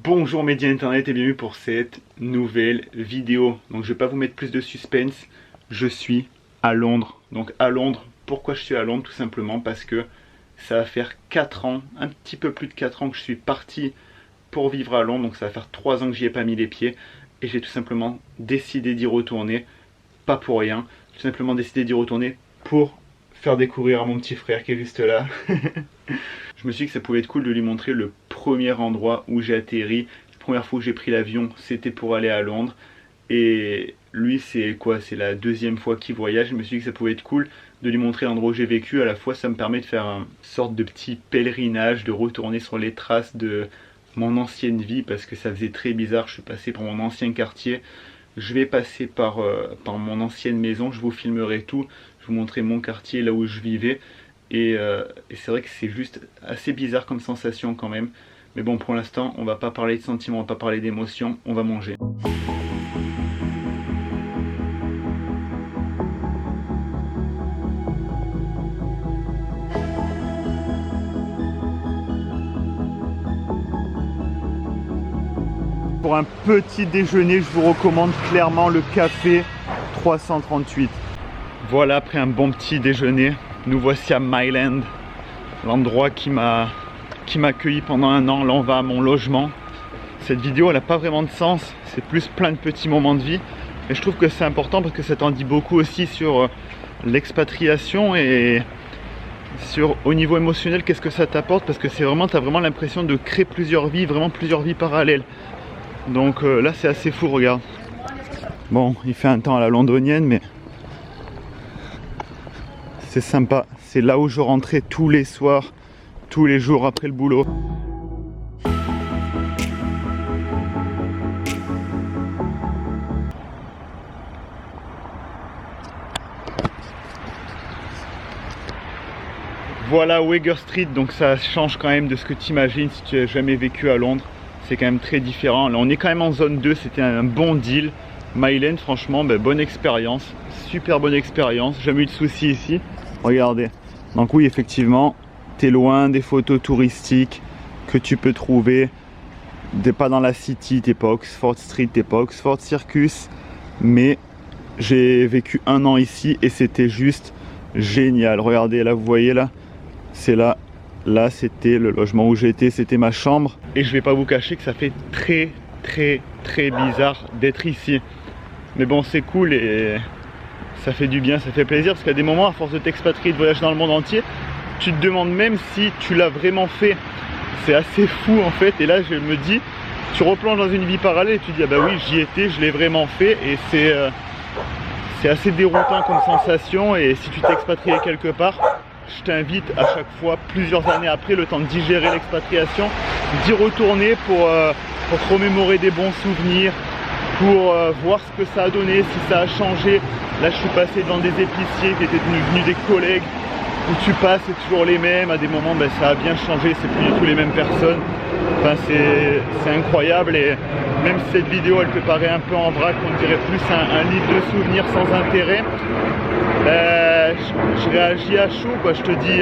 Bonjour médias internet et bienvenue pour cette nouvelle vidéo. Donc je vais pas vous mettre plus de suspense, je suis à Londres. Donc à Londres, pourquoi je suis à Londres? Tout simplement parce que ça va faire 4 ans, un petit peu plus de 4 ans que je suis parti pour vivre à Londres. Donc ça va faire 3 ans que j'y ai pas mis les pieds et j'ai tout simplement décidé d'y retourner, pas pour rien. Tout simplement décidé d'y retourner pour faire découvrir à mon petit frère qui est juste là. Je me suis dit que ça pouvait être cool de lui montrer le premier endroit où j'ai atterri. La première fois que j'ai pris l'avion, c'était pour aller à Londres. Et lui, c'est quoi? C'est la deuxième fois qu'il voyage. Je me suis dit que ça pouvait être cool de lui montrer l'endroit où j'ai vécu. À la fois, ça me permet de faire une sorte de petit pèlerinage, de retourner sur les traces de mon ancienne vie. Parce que ça faisait très bizarre. Je suis passé par mon ancien quartier. Je vais passer par mon ancienne maison. Je vous filmerai tout. Je vous montrerai mon quartier, là où je vivais. Et c'est vrai que c'est juste assez bizarre comme sensation quand même. Mais bon, pour l'instant, on va pas parler de sentiments, on va pas parler d'émotions, on va manger. Pour un petit déjeuner, je vous recommande clairement le café 338. Voilà, après un bon petit déjeuner, nous voici à Mile End, l'endroit qui m'a accueilli pendant un an. Là on va à mon logement. Cette vidéo elle n'a pas vraiment de sens, c'est plus plein de petits moments de vie. Et je trouve que c'est important parce que ça t'en dit beaucoup aussi sur l'expatriation et sur au niveau émotionnel qu'est-ce que ça t'apporte. Parce que c'est vraiment, t'as vraiment l'impression de créer plusieurs vies, vraiment plusieurs vies parallèles. Donc là c'est assez fou, regarde. Bon, il fait un temps à la londonienne mais c'est sympa, c'est là où je rentrais tous les soirs, tous les jours après le boulot. Voilà Wager Street, donc ça change quand même de ce que tu imagines si tu n'as jamais vécu à Londres. C'est quand même très différent. Là on est quand même en zone 2, c'était un bon deal. Mile End, franchement, bonne expérience, super bonne expérience, jamais eu de soucis ici. Regardez, donc oui effectivement, t'es loin des photos touristiques que tu peux trouver. T'es pas dans la City, t'es pas Oxford Street, t'es pas Oxford Circus. Mais j'ai vécu un an ici et c'était juste génial. Regardez là, vous voyez là, c'est là. Là c'était le logement où j'étais, c'était ma chambre. Et je vais pas vous cacher que ça fait très bizarre d'être ici. Mais bon c'est cool et ça fait du bien, ça fait plaisir. Parce qu'à des moments, à force de t'expatrier, de voyager dans le monde entier, tu te demandes même si tu l'as vraiment fait. C'est assez fou en fait. Et là je me dis, tu replonges dans une vie parallèle et tu te dis ah bah oui j'y étais, je l'ai vraiment fait. Et c'est assez déroutant comme sensation. Et si tu t'expatriais quelque part, je t'invite à chaque fois, plusieurs années après, le temps de digérer l'expatriation, d'y retourner pour te remémorer des bons souvenirs, pour voir ce que ça a donné, si ça a changé. Là je suis passé devant des épiciers qui étaient devenus des collègues, où tu passes c'est toujours les mêmes, à des moments ça a bien changé, c'est plus du tout les mêmes personnes. Enfin c'est incroyable. Et même si cette vidéo elle te paraît un peu en vrac, on dirait plus un livre de souvenirs sans intérêt, je réagis à chaud quoi. Je te dis,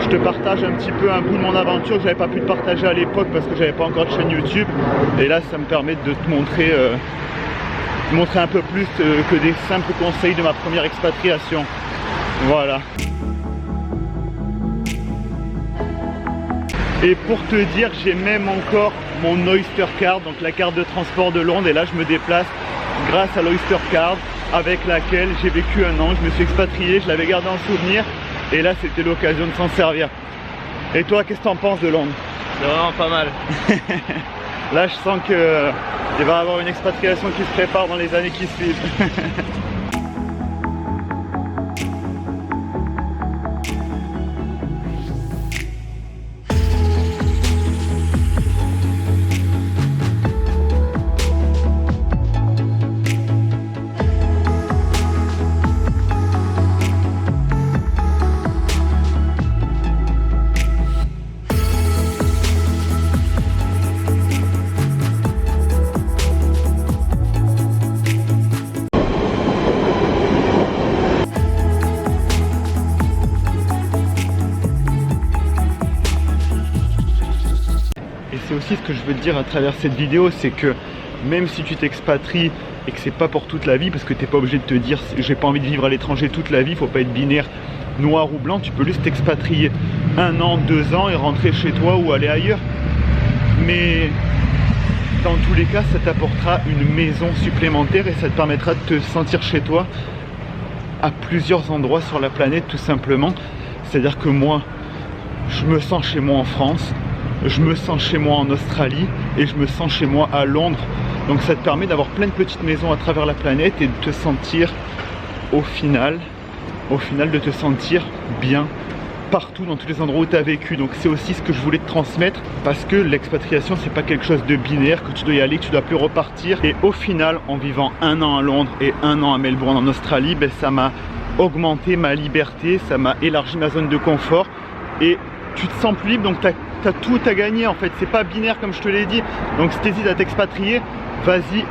je te partage un petit peu un bout de mon aventure que j'avais pas pu te partager à l'époque parce que j'avais pas encore de chaîne YouTube. Et là ça me permet de te montrer un peu plus que des simples conseils de ma première expatriation. Voilà. Et pour te dire, j'ai même encore mon Oyster Card, donc la carte de transport de Londres. Et là je me déplace grâce à l'Oyster Card avec laquelle j'ai vécu un an. Je me suis expatrié, je l'avais gardé en souvenir. Et là c'était l'occasion de s'en servir. Et toi, qu'est-ce que t'en penses de Londres? C'est vraiment pas mal. Là je sens qu'il va y avoir une expatriation qui se prépare dans les années qui suivent. que je veux te dire à travers cette vidéo, c'est que même si tu t'expatries et que c'est pas pour toute la vie, parce que t'es pas obligé de te dire j'ai pas envie de vivre à l'étranger toute la vie, faut pas être binaire noir ou blanc, tu peux juste t'expatrier 1 an, 2 ans et rentrer chez toi ou aller ailleurs. Mais dans tous les cas, ça t'apportera une maison supplémentaire et ça te permettra de te sentir chez toi à plusieurs endroits sur la planète, tout simplement. C'est-à-dire que moi, je me sens chez moi en France, je me sens chez moi en Australie et je me sens chez moi à Londres. Donc ça te permet d'avoir plein de petites maisons à travers la planète et de te sentir au final de te sentir bien partout dans tous les endroits où tu as vécu. Donc c'est aussi ce que je voulais te transmettre, parce que l'expatriation c'est pas quelque chose de binaire, que tu dois y aller, que tu dois plus repartir. Et au final, en vivant 1 an à Londres et 1 an à Melbourne en Australie, ben, ça m'a augmenté ma liberté, ça m'a élargi ma zone de confort et tu te sens plus libre. Donc tu as tout à gagner en fait, c'est pas binaire comme je te l'ai dit. Donc si tu hésites à t'expatrier, vas-y,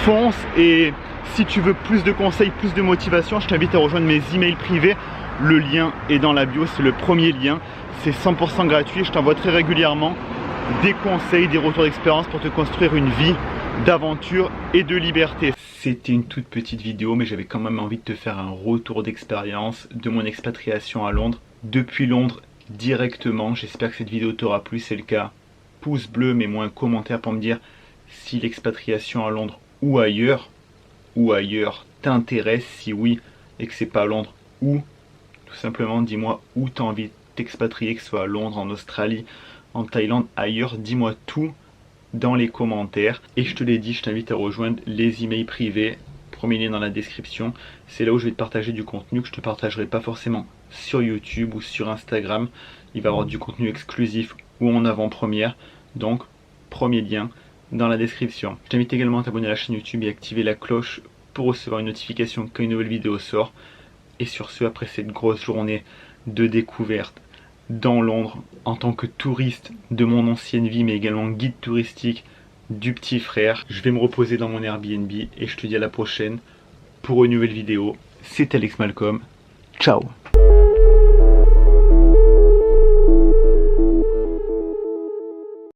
fonce. Et si tu veux plus de conseils, plus de motivation, je t'invite à rejoindre mes emails privés. Le lien est dans la bio, c'est le premier lien. C'est 100% gratuit. Je t'envoie très régulièrement des conseils, des retours d'expérience pour te construire une vie d'aventure et de liberté. C'était une toute petite vidéo, mais j'avais quand même envie de te faire un retour d'expérience de mon expatriation à Londres. Depuis Londres directement. J'espère que cette vidéo t'aura plu. C'est le cas, pouce bleu, mets-moi un commentaire pour me dire si l'expatriation à Londres ou ailleurs t'intéresse. Si oui et que c'est pas à Londres, ou tout simplement dis-moi où tu as envie de t'expatrier, que ce soit à Londres, en Australie, en Thaïlande, ailleurs. Dis-moi tout dans les commentaires. Et je te l'ai dit, je t'invite à rejoindre les emails privés. Premier lien dans la description. C'est là où je vais te partager du contenu que je te partagerai pas forcément sur YouTube ou sur Instagram. Il va y avoir du contenu exclusif ou en avant-première. Donc, premier lien dans la description. Je t'invite également à t'abonner à la chaîne YouTube et activer la cloche pour recevoir une notification quand une nouvelle vidéo sort. Et sur ce, après cette grosse journée de découverte dans Londres, en tant que touriste de mon ancienne vie, mais également guide touristique du petit frère, je vais me reposer dans mon Airbnb et je te dis à la prochaine pour une nouvelle vidéo. C'est Alex Malcolm. Ciao!